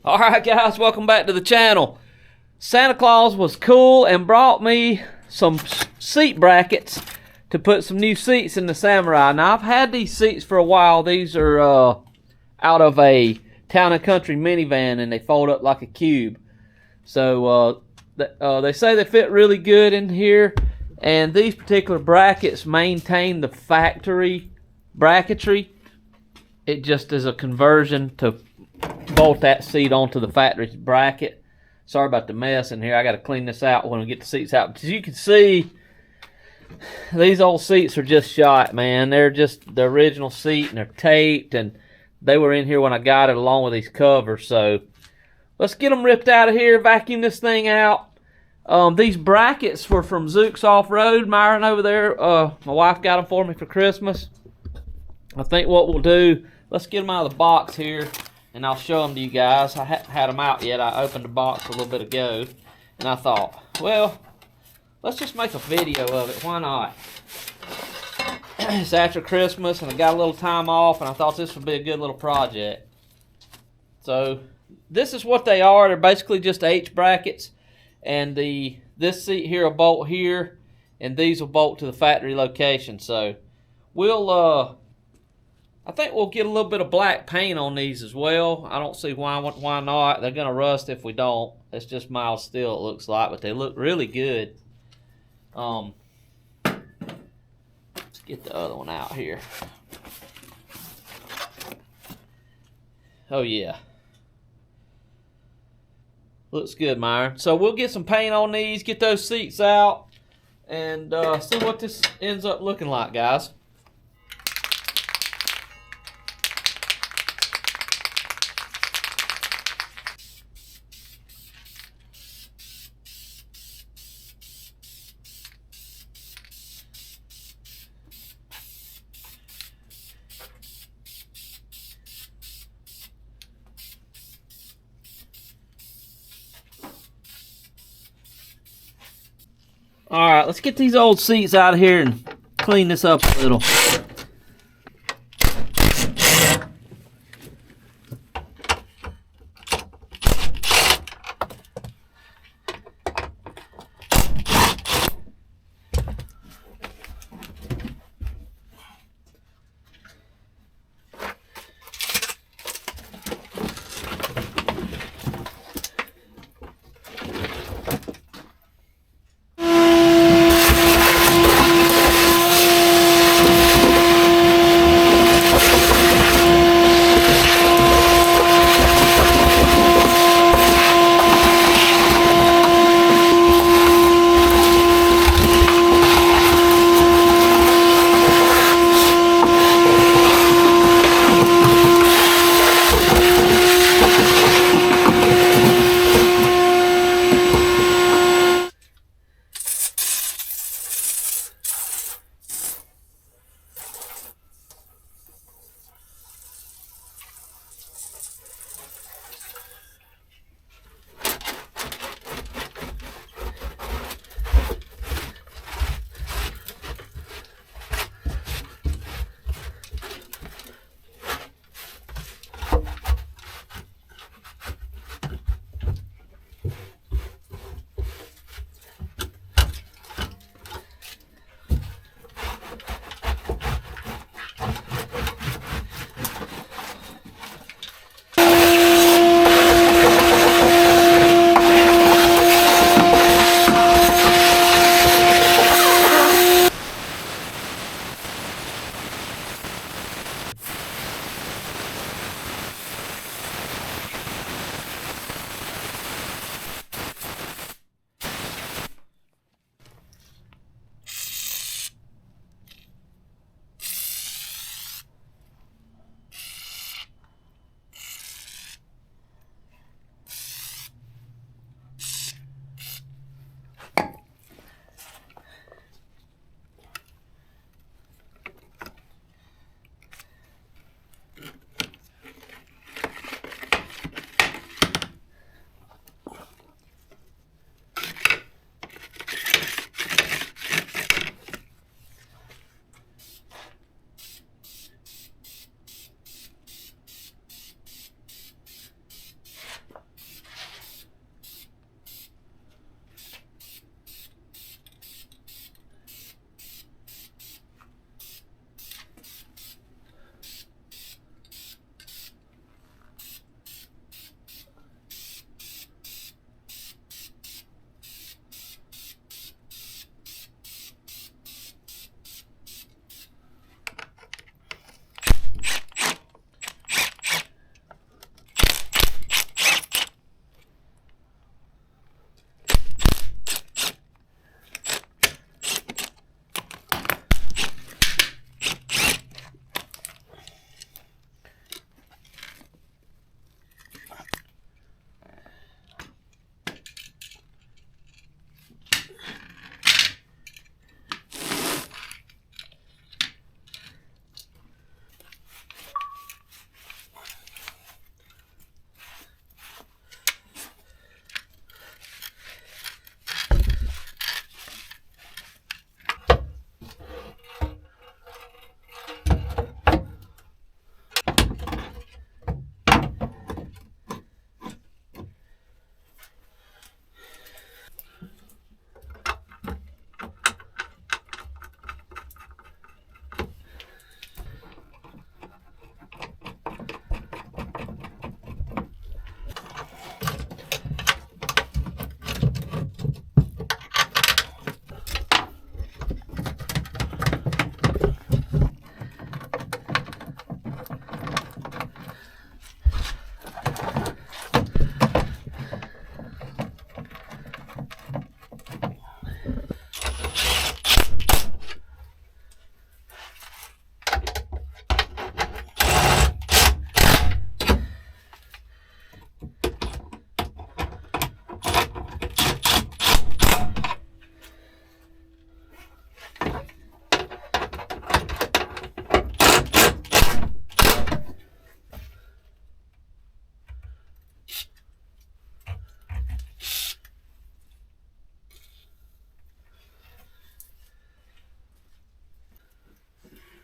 Alright guys, welcome back to the channel. Santa Claus was cool and brought me some seat brackets to put some new seats in the Samurai. Now I've had these seats for a while. These are out of a Town and Country minivan and they fold up like a cube. So they say they fit really good in here, and these particular brackets maintain the factory bracketry. It just is a conversion to bolt that seat onto the factory bracket. Sorry about the mess in here. I got to clean this out when we get the seats out. But as you can see, these old seats are just shot, man. They're just the original seat, and they're taped, and they were in here when I got it along with these covers. So let's get them ripped out of here, vacuum this thing out. These brackets were from Zuks Off-Road. Myron over there, my wife got them for me for Christmas. I think what we'll do, let's get them out of the box here, and I'll show them to you guys. I haven't had them out yet. I opened the box a little bit ago, and I thought, well, let's just make a video of it. Why not? It's after Christmas, and I got a little time off, and I thought this would be a good little project. So this is what they are. They're basically just H brackets, and this seat here will bolt here, and these will bolt to the factory location. So we'll I think we'll get a little bit of black paint on these as well. I don't see why not. They're gonna rust if we don't. It's just mild steel, it looks like, but they look really good. Let's get the other one out here. Oh yeah, looks good, Myron. So we'll get some paint on these, get those seats out, and see what this ends up looking like, guys. Alright, let's get these old seats out of here and clean this up a little.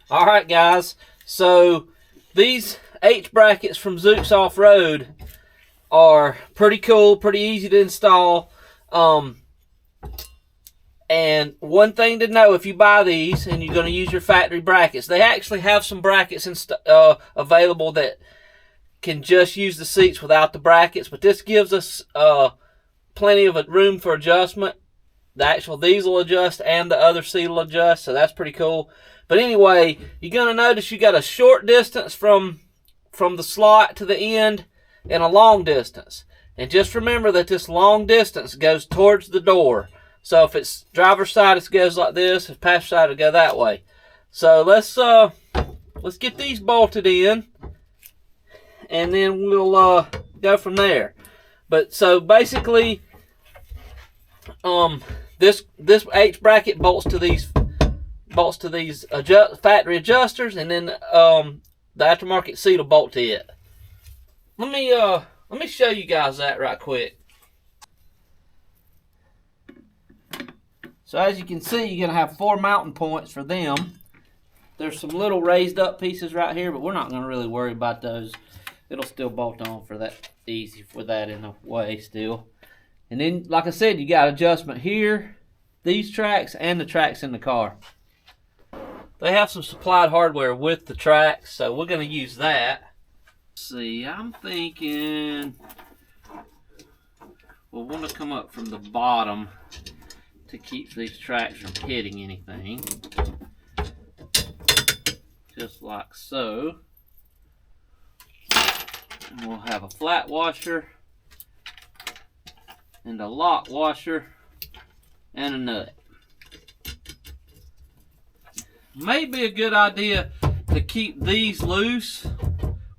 Alright guys, so these H brackets from Zuks Off-Road are pretty cool, pretty easy to install. And one thing to know, if you buy these and you're going to use your factory brackets, they actually have some brackets available that can just use the seats without the brackets, but this gives us plenty of room for adjustment. The actual these will adjust and the other seat will adjust, so that's pretty cool. But anyway, you're going to notice you got a short distance from the slot to the end and a long distance. And just remember that this long distance goes towards the door. So if it's driver's side, it goes like this. If passenger side, it'll go that way. So let's get these bolted in, and then we'll go from there. But so basically, this H bracket bolts to these factory adjusters, and then the aftermarket seat will bolt to it. Let me show you guys that right quick. So as you can see, you're going to have 4 mounting points for them. There's some little raised up pieces right here, but we're not going to really worry about those. It'll still bolt on for that easy for that in the way still. And then, like I said, you got adjustment here, these tracks, and the tracks in the car. They have some supplied hardware with the tracks, so we're going to use that. Let's see, I'm thinking we'll want to come up from the bottom to keep these tracks from hitting anything. Just like so. And we'll have a flat washer and a lock washer and a nut. Maybe a good idea to keep these loose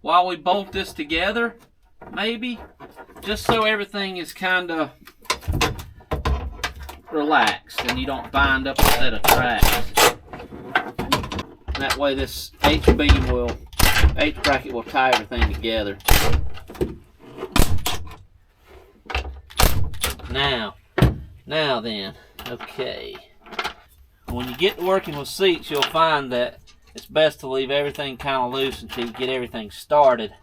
while we bolt this together, maybe, just so everything is kind of relaxed and you don't bind up a set of tracks. That way this H bracket will tie everything together. Now then, okay. When you get to working with seats, you'll find that it's best to leave everything kind of loose until you get everything started,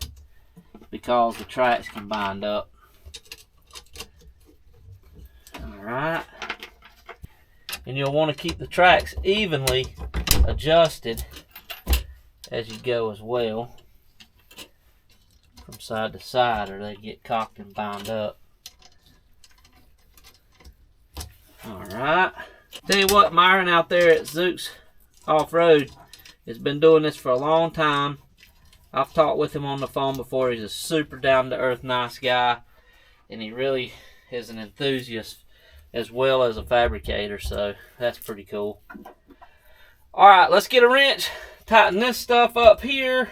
because the tracks can bind up. Alright. And you'll want to keep the tracks evenly adjusted as you go as well, from side to side, or they get cocked and bound up. Alright. Tell you what, Myron out there at Zuks Off-Road has been doing this for a long time. I've talked with him on the phone before. He's a super down-to-earth, nice guy, and he really is an enthusiast as well as a fabricator, so that's pretty cool. Alright, let's get a wrench, tighten this stuff up here.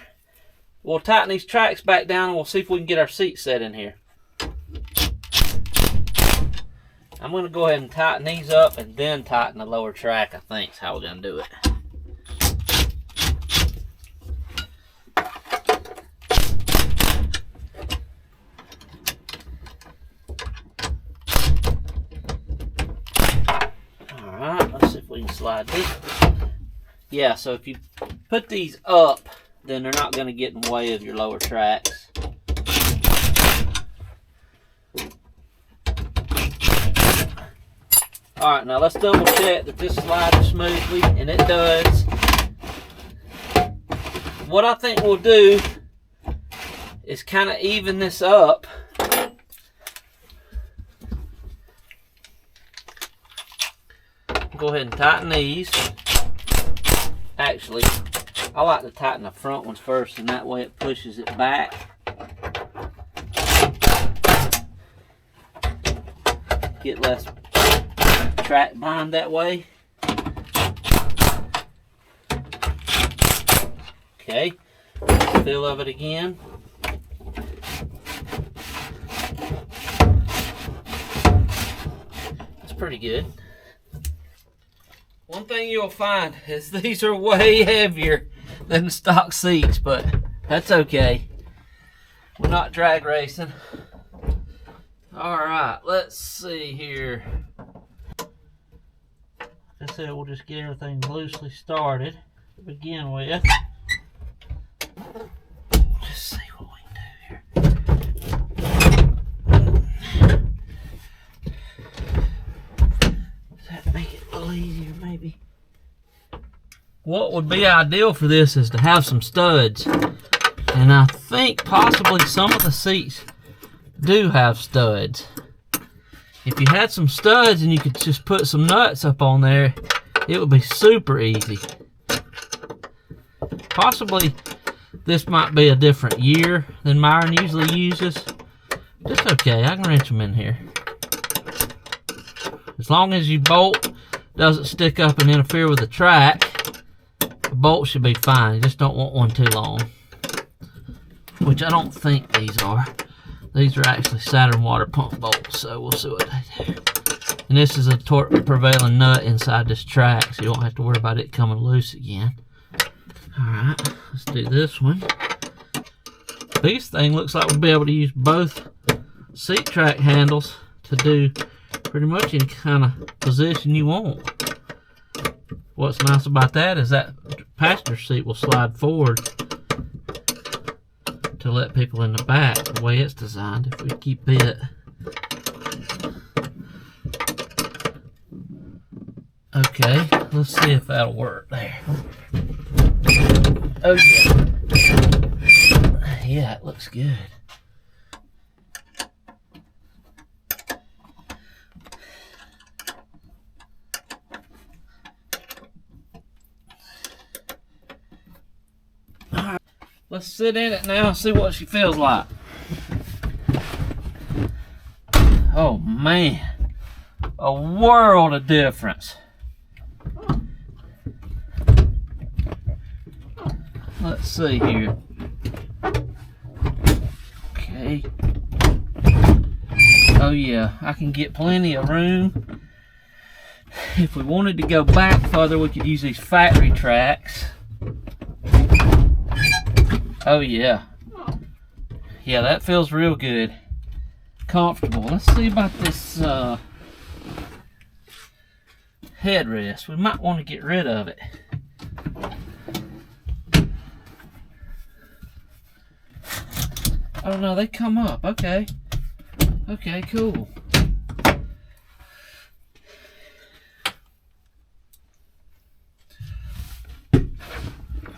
We'll tighten these tracks back down, and we'll see if we can get our seat set in here. I'm going to go ahead and tighten these up and then tighten the lower track, I think is how we're going to do it. Alright, let's see if we can slide this. Yeah, so if you put these up, then they're not going to get in the way of your lower tracks. Alright, now let's double check that this slides smoothly, and it does. What I think we'll do is kind of even this up. Go ahead and tighten these. Actually, I like to tighten the front ones first, and that way it pushes it back. Get less track bind that way. Okay, feel of it again. That's pretty good. One thing you'll find is these are way heavier than the stock seats, but that's okay. We're not drag racing. Alright, let's see here. Like I said, we'll just get everything loosely started. to begin with. Let's see what we can do here. Does that make it a little easier, maybe? What would be ideal for this is to have some studs. And I think possibly some of the seats do have studs. If you had some studs and you could just put some nuts up on there, it would be super easy. Possibly this might be a different year than Myron usually uses. It's okay, I can wrench them in here. As long as your bolt doesn't stick up and interfere with the track, the bolt should be fine. You just don't want one too long. Which I don't think these are. These are actually Saturn water pump bolts, so we'll see what they do. And this is a torque prevailing nut inside this track, so you don't have to worry about it coming loose again. Alright, let's do this one. Biggest thing looks like we'll be able to use both seat track handles to do pretty much any kind of position you want. What's nice about that is that passenger seat will slide forward to let people in the back the way it's designed if we keep it. Okay, let's see if that'll work there. Oh yeah. Yeah, it looks good. Alright, let's sit in it now and see what she feels like. Oh man, a world of difference. Let's see here. Okay. Oh yeah, I can get plenty of room. If we wanted to go back further, we could use these factory tracks. Oh yeah. Yeah, that feels real good. Comfortable. Let's see about this headrest. We might want to get rid of it. Oh no, they come up. Okay. Okay, cool.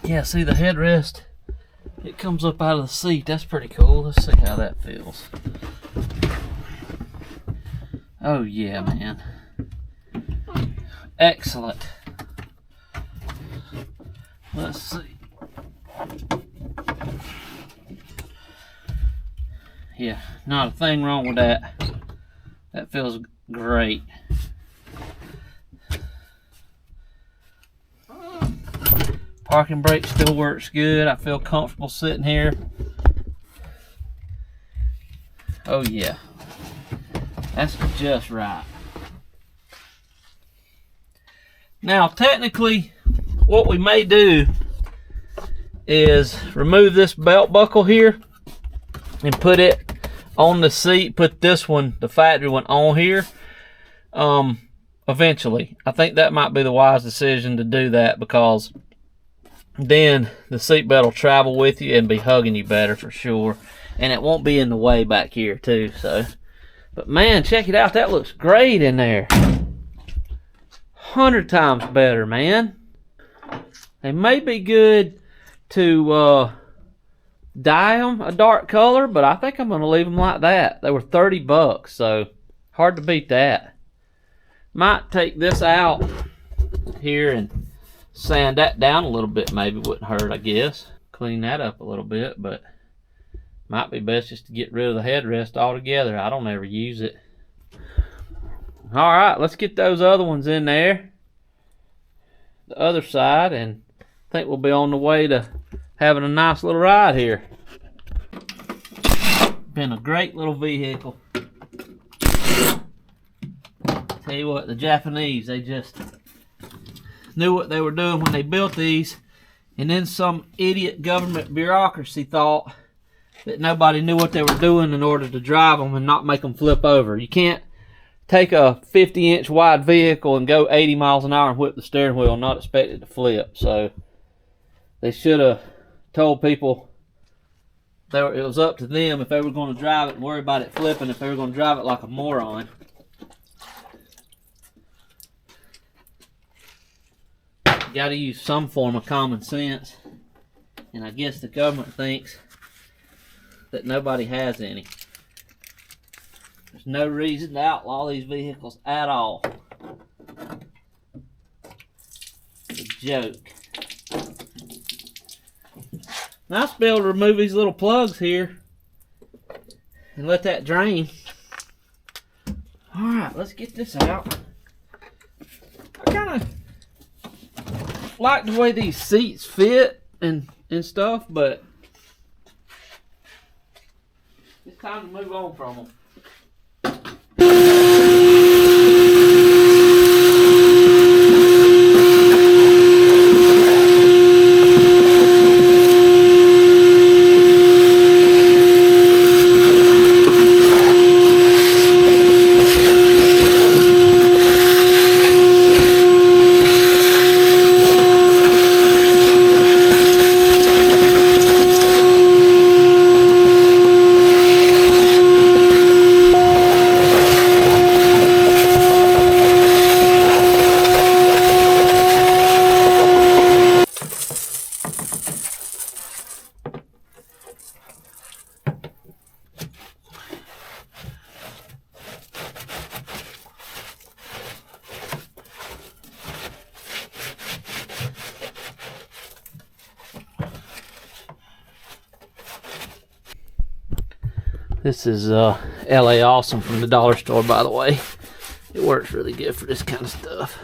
Yeah, see the headrest? It comes up out of the seat. That's pretty cool. Let's see how that feels. Oh yeah, man. Excellent. Let's see. Yeah, not a thing wrong with that. That feels great. Parking brake still works good. I feel comfortable sitting here. Oh yeah. That's just right. Now technically what we may do is remove this belt buckle here and put it on the seat, put this one, the factory one, on here. Eventually. I think that might be the wise decision to do that, because then the seatbelt will travel with you and be hugging you better for sure. And it won't be in the way back here too, so. But man, check it out. That looks great in there. 100 times better, man. They may be good to dye them a dark color, but I think I'm going to leave them like that. They were 30 bucks, so hard to beat that. Might take this out here and sand that down a little bit, maybe. Wouldn't hurt, I guess. Clean that up a little bit, but might be best just to get rid of the headrest altogether. I don't ever use it. Alright, let's get those other ones in there. The other side, and I think we'll be on the way to having a nice little ride here. Been a great little vehicle. Tell you what, the Japanese, they just knew what they were doing when they built these, and then some idiot government bureaucracy thought that nobody knew what they were doing in order to drive them and not make them flip over. You can't take a 50-inch wide vehicle and go 80 miles an hour and whip the steering wheel and not expect it to flip. So They should have told people it was up to them if they were going to drive it and worry about it flipping, if they were going to drive it like a moron. You got to use some form of common sense, and I guess the government thinks that nobody has any. There's no reason to outlaw these vehicles at all. It's a joke. Nice to be able to remove these little plugs here and let that drain. Alright, let's get this out. I kind of like the way these seats fit and stuff, but it's time to move on from them. This is LA Awesome from the dollar store, by the way. It works really good for this kind of stuff.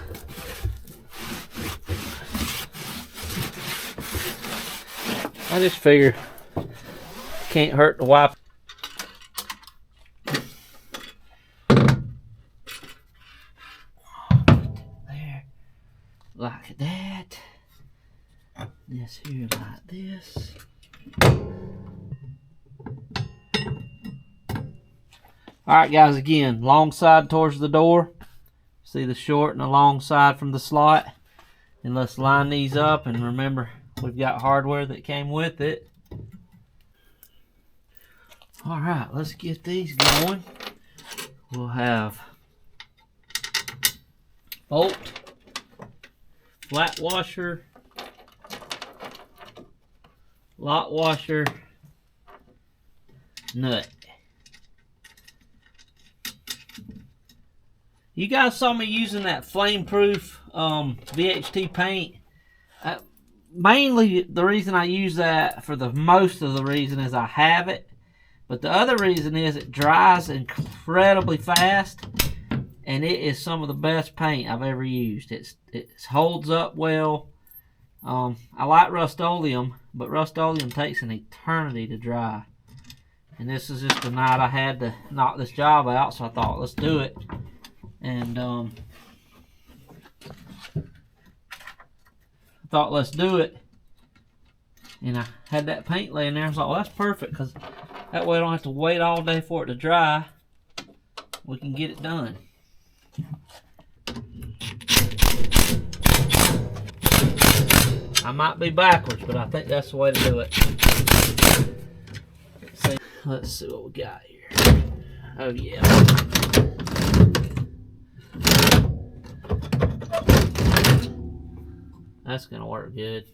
I just figure can't hurt to wipe. There, like that. This here like this. Alright guys, again, long side towards the door. See the short and the long side from the slot. And let's line these up, and remember, we've got hardware that came with it. Alright, let's get these going. We'll have bolt, flat washer, lot washer, nut. You guys saw me using that flame-proof VHT paint. Mainly, the reason I use that, for the most of the reason, is I have it. But the other reason is it dries incredibly fast, and it is some of the best paint I've ever used. It holds up well. I like Rust-Oleum, but Rust-Oleum takes an eternity to dry. And this is just the night I had to knock this job out, so I thought, let's do it. And I thought, let's do it. And I had that paint laying there. I was like, well, that's perfect, because that way I don't have to wait all day for it to dry. We can get it done. I might be backwards, but I think that's the way to do it. Let's see what we got here. Oh, yeah. That's gonna work good.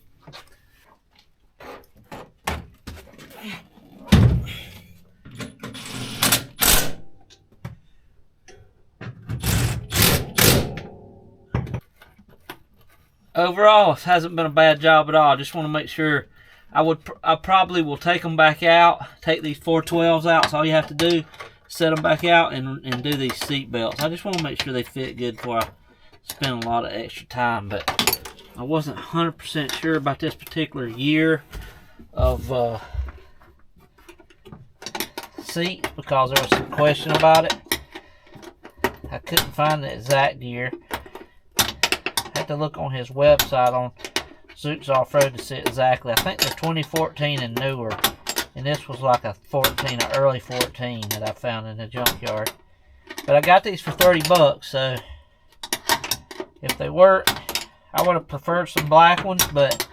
Overall, it hasn't been a bad job at all. I just want to make sure. I probably will take them back out. Take these 412s out. So all you have to do, set them back out and do these seat belts. I just want to make sure they fit good before I spend a lot of extra time. But I wasn't 100% sure about this particular year of seats because there was some question about it. I couldn't find the exact year. I had to look on his website on Zuks Off-Road to see exactly. I think they're 2014 and newer. And this was like a 14, an early 14 that I found in the junkyard. But I got these for 30 bucks, so if they work, I would have preferred some black ones, but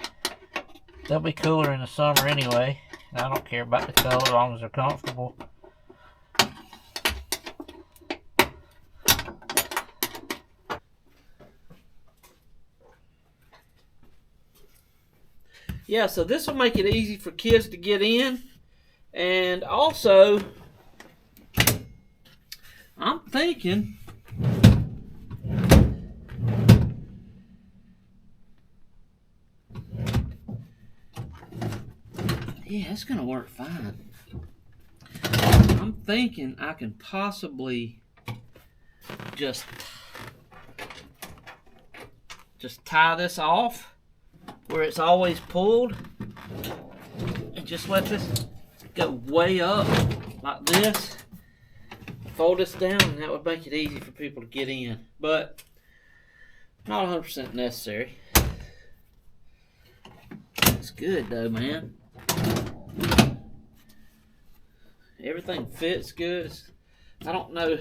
They'll be cooler in the summer anyway. I don't care about the color as long as they're comfortable. Yeah, so this will make it easy for kids to get in. And also, I'm thinking, yeah, it's gonna work fine. I'm thinking I can possibly just tie this off where it's always pulled and just let this go way up like this. Fold this down and that would make it easy for people to get in, but not 100% necessary. It's good though, man. Everything fits good. I don't know,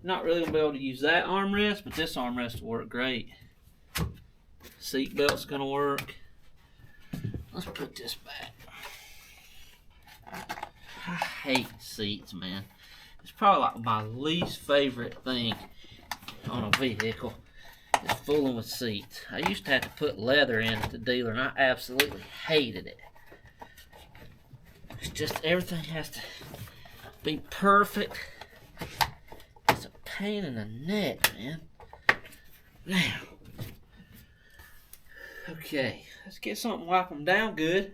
not really gonna be able to use that armrest, but this armrest will work great. Seat belt's gonna work. Let's put this back. I hate seats, man. It's probably like my least favorite thing on a vehicle is fooling with seats. I used to have to put leather in at the dealer and I absolutely hated it. It's just everything has to be perfect. It's a pain in the neck, man. Now, okay, let's get something to wipe them down good.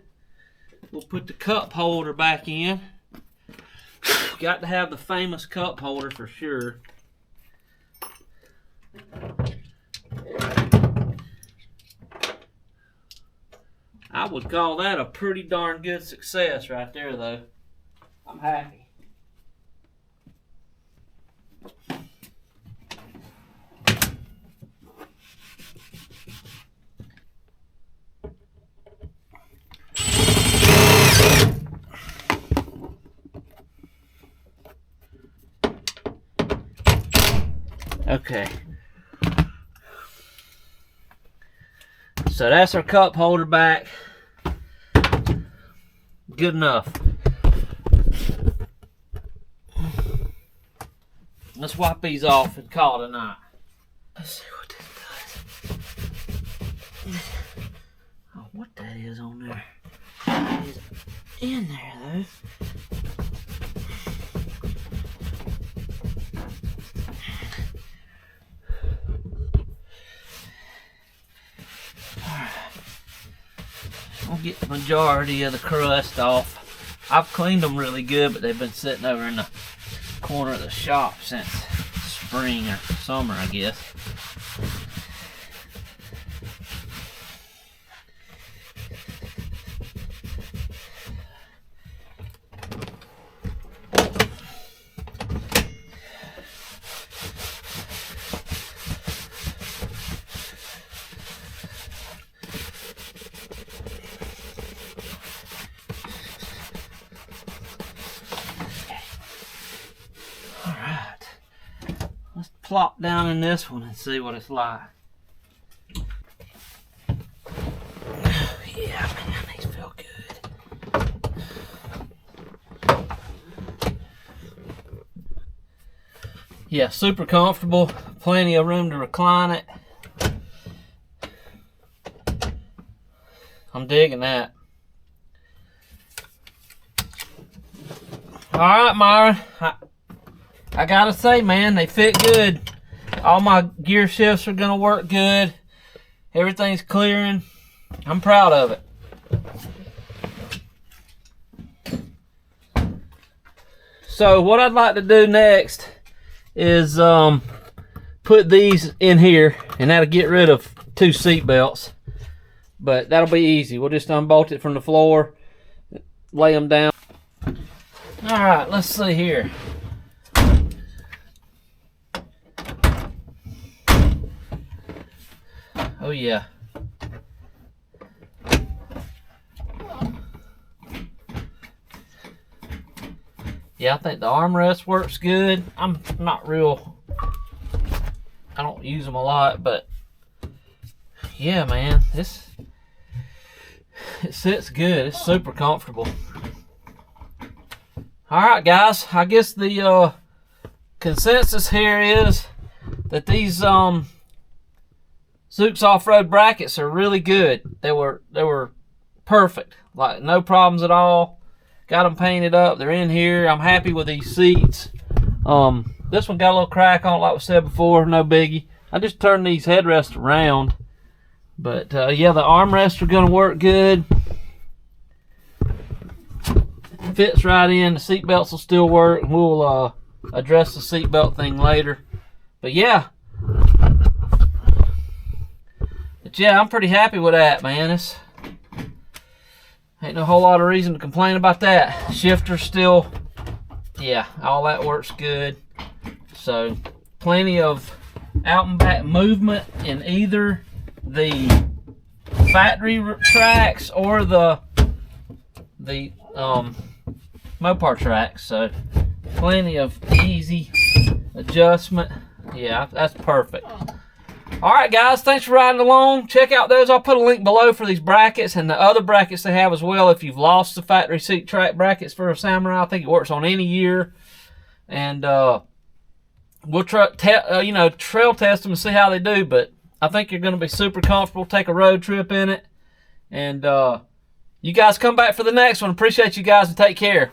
We'll put the cup holder back in. Got to have the famous cup holder for sure. I would call that a pretty darn good success right there, though. I'm happy. Okay. So that's our cup holder back. Good enough. Let's wipe these off and call it a night. Let's see what this does. Oh, what that is on there. It is in there though. I'll get the majority of the crust off. I've cleaned them really good, but they've been sitting over in the corner of the shop since spring or summer, I guess. Plop down in this one and see what it's like. Yeah, man, these feel good. Yeah, super comfortable. Plenty of room to recline it. I'm digging that. All right, Myron. I gotta say, man, they fit good. All my gear shifts are gonna work good. Everything's clearing. I'm proud of it. So what I'd like to do next is put these in here, and that'll get rid of 2 seat belts. But that'll be easy. We'll just unbolt it from the floor, lay them down. All right, let's see here. Oh yeah. Yeah, I think the armrest works good. I'm not real, I don't use them a lot, but yeah, man, It sits good. It's super comfortable. Alright guys, I guess the consensus here is that these Zuks off-road brackets are really good. They were perfect. Like, no problems at all. Got them painted up. They're in here. I'm happy with these seats. This one got a little crack on it, like we said before. No biggie. I just turned these headrests around. But yeah, the armrests are going to work good. Fits right in. The seat belts will still work. We'll address the seat belt thing later. But yeah. I'm pretty happy with that, man. It's ain't no whole lot of reason to complain about that. Shifter still, yeah, all that works good. So plenty of out and back movement in either the factory tracks or the Mopar tracks. So plenty of easy adjustment. Yeah, that's perfect. Alright guys, thanks for riding along. Check out those. I'll put a link below for these brackets and the other brackets they have as well. If you've lost the factory seat track brackets for a Samurai, I think it works on any year. And we'll trail test them and see how they do. But I think you're going to be super comfortable. Take a road trip in it. And you guys come back for the next one. Appreciate you guys and take care.